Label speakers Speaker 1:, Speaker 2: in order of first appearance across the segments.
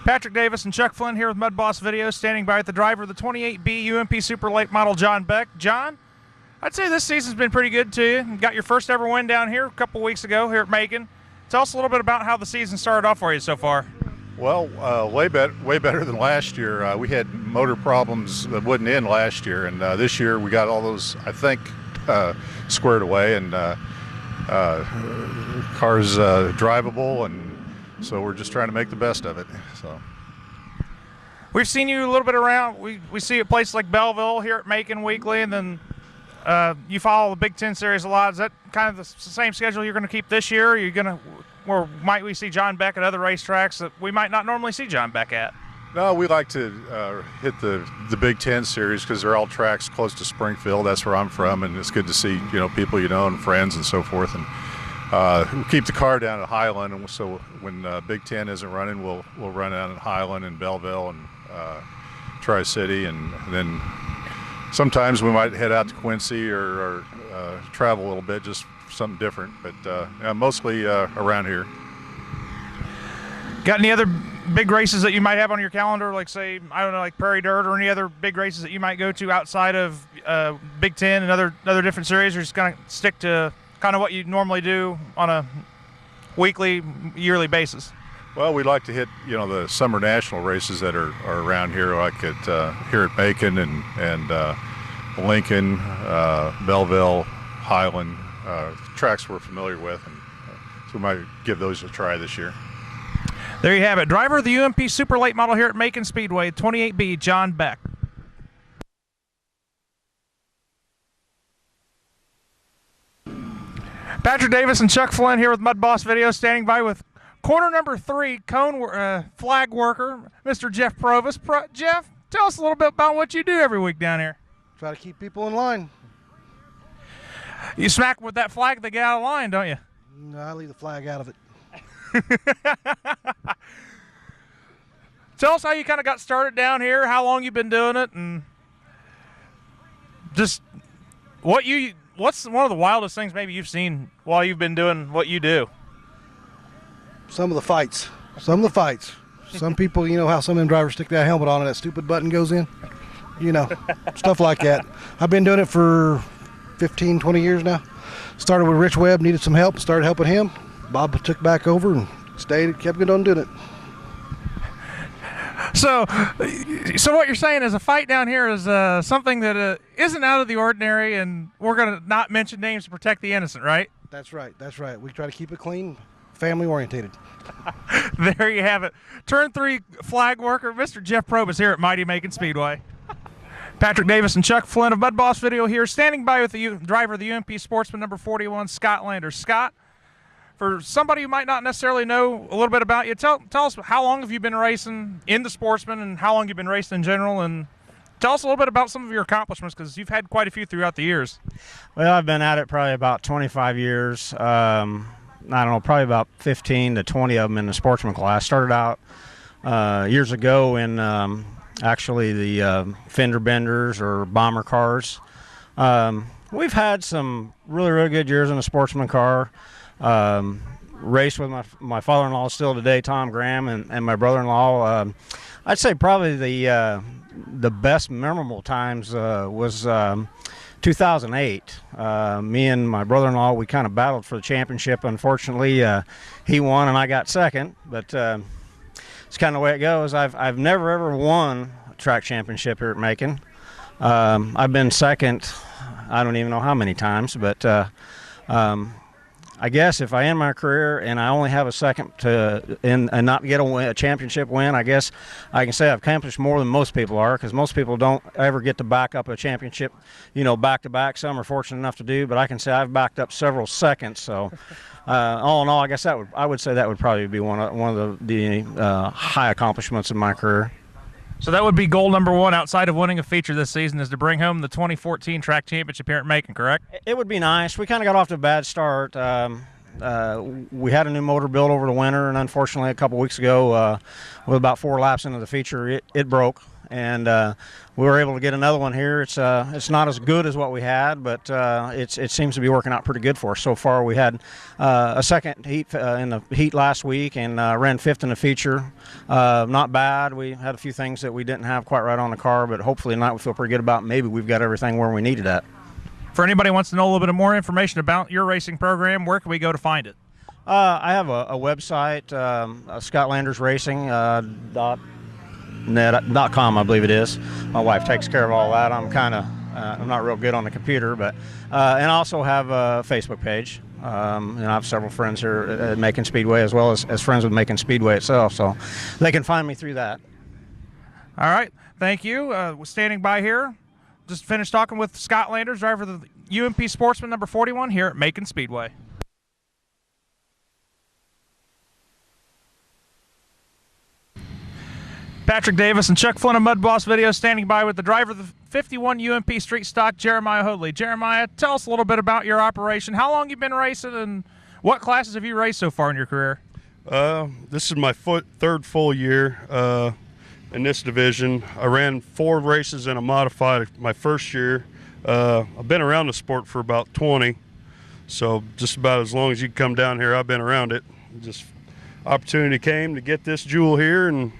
Speaker 1: Patrick Davis and Chuck Flynn here with Mud Boss Video, standing by with the driver of the 28B UMP Super Late Model, John Beck. John, I'd say this season's been pretty good to you. You got your first ever win down here a couple weeks ago here at Macon. Tell us a little bit about how the season started off for you so far.
Speaker 2: Well, way better than last year. We had motor problems that wouldn't end last year, and this year we got all those, I think, squared away, and car's drivable, and so we're just trying to make the best of it. So
Speaker 1: we've seen you a little bit around. We see a place like Belleville here at Macon weekly, and then you follow the Big Ten Series a lot. Is that kind of the same schedule you're going to keep this year? Are you going to, or might we see John Beck at other racetracks that we might not normally see John Beck at?
Speaker 2: No, we like to hit the Big Ten Series because they're all tracks close to Springfield. That's where I'm from, and it's good to see people and friends and so forth. And we keep the car down at Highland, and so when Big Ten isn't running, we'll run down at Highland and Belleville and Tri-City, and then sometimes we might head out to Quincy or travel a little bit, just something different. But mostly around here. Got any other big races that you might have on your calendar, like say, I don't know, like Prairie Dirt, or any other big races that you might go to outside of Big Ten and other different series, or just kind of stick to kind of what you normally do on a weekly, yearly basis? Well, we like to hit the summer national races that are around here, like here at Macon and Lincoln, Belleville, Highland, tracks we're familiar with, and so we might give those a try this year. There you have it. Driver of the UMP Super Late Model here at Macon Speedway, 28B, John Beck. Patrick Davis and Chuck Flynn here with Mud Boss Video, standing by with corner number 3, cone flag worker, Mr. Jeff Provis. Jeff, tell us a little bit about what you do every week down here.
Speaker 3: Try to keep people in line.
Speaker 1: You smack with that flag, they get out of line, don't you?
Speaker 3: No, I leave the flag out of it.
Speaker 1: Tell us how you kind of got started down here, how long you've been doing it, and just what's one of the wildest things maybe you've seen while you've been doing what you do?
Speaker 3: Some of the fights. Some people, how some of them drivers stick that helmet on and that stupid button goes in. Stuff like that. I've been doing it for 15, 20 years now. Started with Rich Webb, needed some help, started helping him. Bob took back over and kept on doing it.
Speaker 1: So what you're saying is a fight down here is something that isn't out of the ordinary, and we're going to not mention names to protect the innocent, right?
Speaker 3: That's right. We try to keep it clean, family orientated.
Speaker 1: There you have it. Turn 3 flag worker, Mr. Jeff Probus here at Mighty Macon Speedway. Patrick Davis and Chuck Flynn of Mud Boss Video here, standing by with the driver of the UMP Sportsman number 41, Scott Landers. Scott, for somebody who might not necessarily know a little bit about you, tell us how long have you been racing in the Sportsman and how long you've been racing in general, and tell us a little bit about some of your accomplishments, because you've had quite a few throughout the years.
Speaker 4: Well, I've been at it probably about 25 years. I don't know, probably about 15 to 20 of them in the Sportsman class. Started out years ago in actually the fender benders or bomber cars. We've had some really good years in the Sportsman car. Raced with my father-in-law still today, Tom Graham, and my brother-in-law. I'd say probably the best memorable times was 2008. Me and my brother-in-law, we kind of battled for the championship. Unfortunately, he won and I got second, but it's kind of the way it goes. I've never ever won a track championship here at Macon. I've been second, I don't even know how many times, but I guess if I end my career and I only have a second and not get a championship win, I guess I can say I've accomplished more than most people are, because most people don't ever get to back up a championship, back to back. Some are fortunate enough to do, but I can say I've backed up several seconds. So all in all, I guess I would say that would probably be one of the high accomplishments of my career.
Speaker 1: So that would be goal number 1 outside of winning a feature this season, is to bring home the 2014 track championship here at Macon, correct?
Speaker 4: It would be nice. We kind of got off to a bad start. We had a new motor built over the winter, and unfortunately a couple weeks ago, with about 4 laps into the feature, it broke. and we were able to get another one here. It's not as good as what we had, but it seems to be working out pretty good for us so far. We had a second heat in the heat last week and ran fifth in the feature. Not bad. We had a few things that we didn't have quite right on the car, but hopefully tonight we feel pretty good about. Maybe we've got everything where we need it at.
Speaker 1: For anybody who wants to know a little bit more information about your racing program, where can we go to find it?
Speaker 4: I have a website, scottlandersracing.com, I believe it is. My wife takes care of all that. I'm not real good on the computer, but and I also have a Facebook page. And I have several friends here at Macon Speedway, as well as friends with Macon Speedway itself, so they can find me through that.
Speaker 1: All right, thank you. We're standing by here. Just finished talking with Scott Landers, driver of the UMP Sportsman number 41 here at Macon Speedway. Patrick Davis and Chuck Flynn of Mud Boss Video standing by with the driver of the 51 UMP Street Stock, Jeremiah Hoadley. Jeremiah, tell us a little bit about your operation. How long you been racing, and what classes have you raced so far in your career?
Speaker 5: This is my third full year in this division. I ran 4 races in a modified my first year. I've been around the sport for about 20, so just about as long as you can come down here, I've been around it. Just opportunity came to get this jewel here, and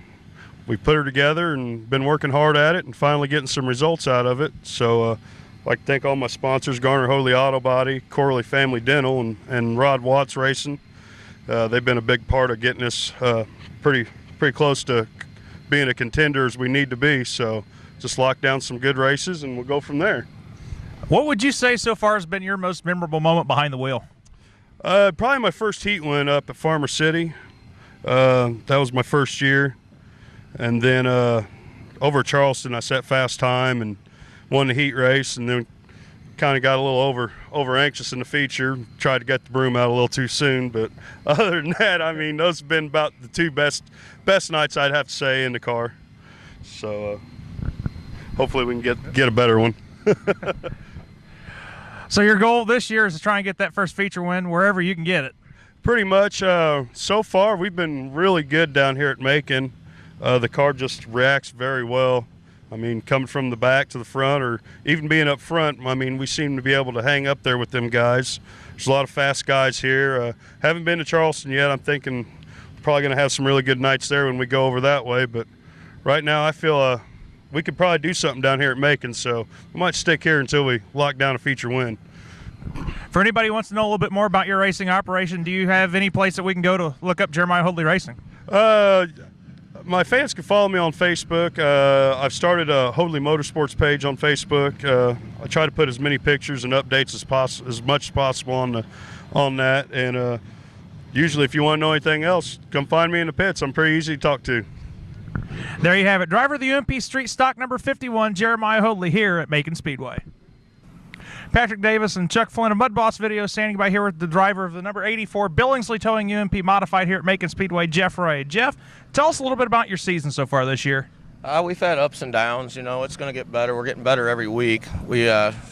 Speaker 5: we put her together and been working hard at it and finally getting some results out of it. So I'd like to thank all my sponsors, Garner Hoadley Auto Body, Corley Family Dental, and Rod Watts Racing. They've been a big part of getting us pretty close to being a contender as we need to be. So just lock down some good races and we'll go from there.
Speaker 1: What would you say so far has been your most memorable moment behind the wheel?
Speaker 5: Probably my first heat win up at Farmer City. That was my first year. And then over at Charleston, I set fast time and won the heat race, and then kind of got a little over anxious in the feature. Tried to get the broom out a little too soon, but other than that, I mean, those have been about the 2 best nights I'd have to say in the car. So hopefully we can get a better one.
Speaker 1: So your goal this year is to try and get that first feature win wherever you can get it.
Speaker 5: Pretty much. So far, we've been really good down here at Macon. The car just reacts very well. I mean, coming from the back to the front, or even being up front, I mean, we seem to be able to hang up there with them guys. There's a lot of fast guys here. Haven't been to Charleston yet. I'm thinking we're probably going to have some really good nights there when we go over that way. But right now, I feel we could probably do something down here at Macon, so we might stick here until we lock down a feature win.
Speaker 1: For anybody who wants to know a little bit more about your racing operation, do you have any place that we can go to look up Jeremiah Hoadley Racing?
Speaker 5: My fans can follow me on Facebook. I've started a Hoadley Motorsports page on Facebook. I try to put as many pictures and updates as much as possible on that. And usually, if you want to know anything else, come find me in the pits. I'm pretty easy to talk to.
Speaker 1: There you have it. Driver of the UMP Street Stock number 51, Jeremiah Hoadley here at Macon Speedway. Patrick Davis and Chuck Flynn of Mud Boss Video standing by here with the driver of the number 84 Billingsley Towing UMP Modified here at Macon Speedway, Jeff Ray. Jeff, tell us a little bit about your season so far this year.
Speaker 6: We've had ups and downs. You know, it's going to get better. We're getting better every week. We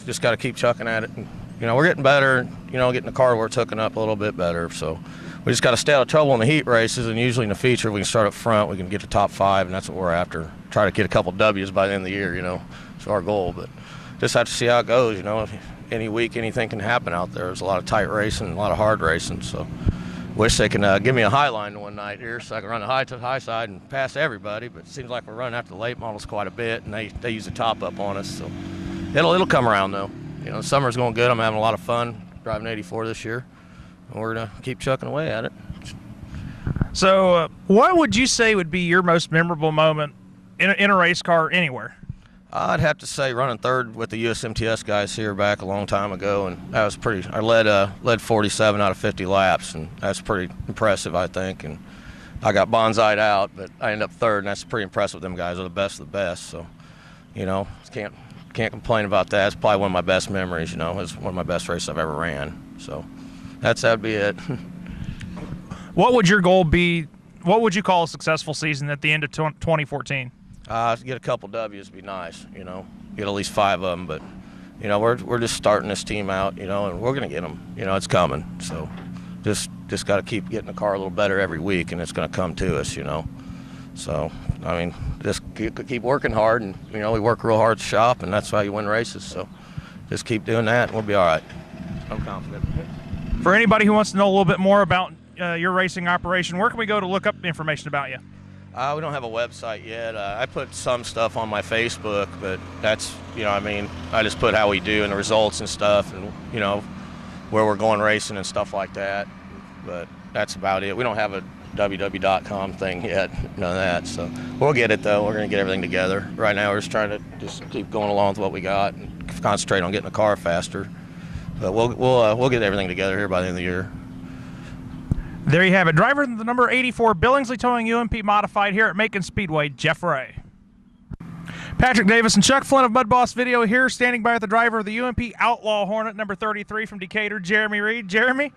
Speaker 6: just got to keep chucking at it. And, you know, we're getting better. You know, getting the car where it's hooking up a little bit better. So we just got to stay out of trouble in the heat races, and usually in the feature we can start up front. We can get to top 5, and that's what we're after. Try to get a couple W's by the end of the year. You know, it's our goal. But just have to see how it goes. You know, any week anything can happen out there. There's a lot of tight racing, a lot of hard racing. So wish they can give me a high line one night here so I can run the high side and pass everybody. But it seems like we're running after the late models quite a bit, and they use the top up on us. So it'll come around though. You know, the summer's going good. I'm having a lot of fun driving 84 this year, and we're gonna keep chucking away at it.
Speaker 1: So what would you say would be your most memorable moment in a race car anywhere?
Speaker 6: I'd have to say running third with the USMTS guys here back a long time ago, and that was pretty. I led 47 out of 50 laps, and that's pretty impressive, I think. And I got bonsai'd out, but I ended up third, and that's pretty impressive with them guys. They're the best of the best, so you know, can't complain about that. It's probably one of my best memories. You know, it's one of my best races I've ever ran. So that'd be it.
Speaker 1: What would your goal be? What would you call a successful season at the end of 2014?
Speaker 6: Get a couple W's would be nice, you know, get at least 5 of them. But, you know, we're just starting this team out, you know, and we're going to get them. You know, it's coming. So just got to keep getting the car a little better every week, and it's going to come to us, you know. So, I mean, just keep working hard, and we work real hard to shop, and that's how you win races. So, just keep doing that, and we'll be all right. I'm confident.
Speaker 2: For anybody who wants to know a little bit more about your racing operation, where can we go to look up information about you?
Speaker 6: We don't have a website yet. I put some stuff on my Facebook, but that's, I just put how we do and the results and stuff, and, where we're going racing and stuff like that. But that's about it. We don't have a www.com thing yet, none of that. So we'll get it, though. We're going to get everything together. Right now, we're just trying to keep going along with what we got and concentrate on getting the car faster. But we'll get everything together here by the end of the year.
Speaker 2: There you have it. Driver the number 84 Billingsley Towing UMP Modified here at Macon Speedway, Jeff Ray. Patrick Davis and Chuck Flynn of Mud Boss Video here, standing by with the driver of the UMP Outlaw Hornet number 33 from Decatur, Jeremy Reed. Jeremy,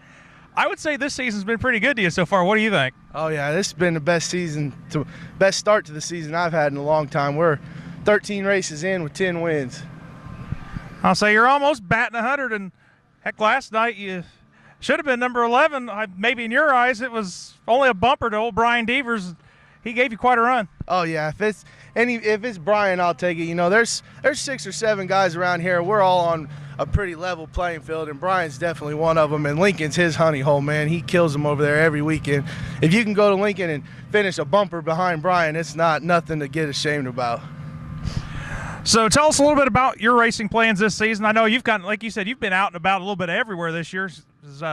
Speaker 2: I would say this season's been pretty good to you so far. What do you think?
Speaker 7: Oh yeah, this has been the best start to the season I've had in a long time. We're 13 races in with 10 wins.
Speaker 2: I'll say you're almost batting 100, and heck, last night you should have been number 11. Maybe in your eyes it was only a bumper to old Brian Devers. He gave you quite a run.
Speaker 7: Oh yeah, if it's Brian, I'll take it. There's 6 or 7 guys around here. We're all on a pretty level playing field, and Brian's definitely one of them. And Lincoln's his honey hole, man. He kills them over there every weekend. If you can go to Lincoln and finish a bumper behind Brian, it's nothing to get ashamed about.
Speaker 2: So tell us a little bit about your racing plans this season. I know like you said, you've been out and about a little bit everywhere this year.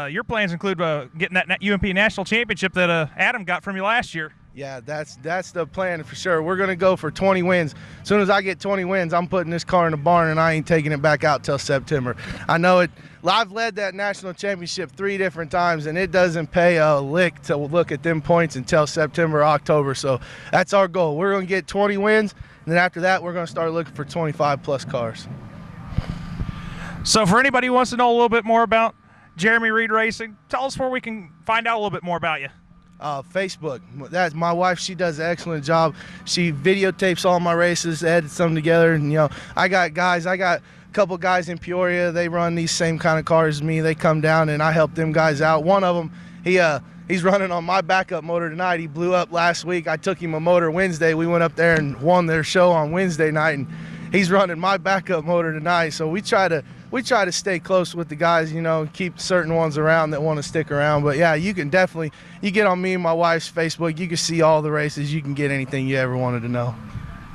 Speaker 2: Your plans include getting that UMP National Championship that Adam got from you last year.
Speaker 7: Yeah, that's the plan for sure. We're going to go for 20 wins. As soon as I get 20 wins, I'm putting this car in the barn, and I ain't taking it back out till September. I know it. I've led that national championship 3 different times, and it doesn't pay a lick to look at them points until September or October. So that's our goal. We're going to get 20 wins, and then after that, we're going to start looking for 25-plus cars.
Speaker 2: So for anybody who wants to know a little bit more about Jeremy Reed Racing, tell us where we can find out a little bit more about you.
Speaker 7: Facebook. That's my wife. She does an excellent job. She videotapes all my races, edits them together. And I got a couple guys in Peoria. They run these same kind of cars as me. They come down and I help them guys out. One of them, he's running on my backup motor tonight. He blew up last week. I took him a motor Wednesday. We went up there and won their show on Wednesday night, and he's running my backup motor tonight. So we try to stay close with the guys, keep certain ones around that want to stick around. But yeah, you get on me and my wife's Facebook, you can see all the races, you can get anything you ever wanted to know.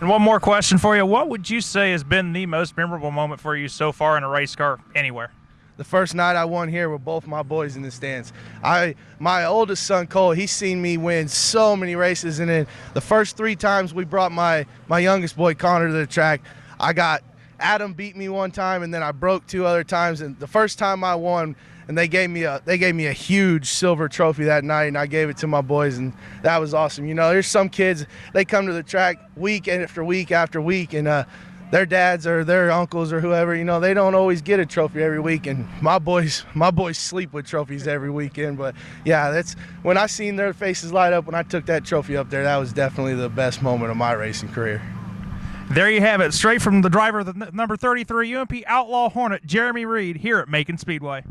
Speaker 2: And one more question for you. What would you say has been the most memorable moment for you so far in a race car anywhere?
Speaker 7: The first night I won here with both my boys in the stands. My oldest son, Cole, he's seen me win so many races, and then the first 3 times we brought my youngest boy, Connor, to the track, Adam beat me one time, and then I broke 2 other times. And the first time I won, and they gave me a huge silver trophy that night, and I gave it to my boys, and that was awesome. There's some kids, they come to the track week after week after week, and their dads or their uncles or whoever, they don't always get a trophy every week, and my boys sleep with trophies every weekend. But yeah, that's when I seen their faces light up when I took that trophy up there. That was definitely the best moment of my racing career.
Speaker 2: There you have it, straight from the driver of the number 33 UMP Outlaw Hornet, Jeremy Reed, here at Macon Speedway.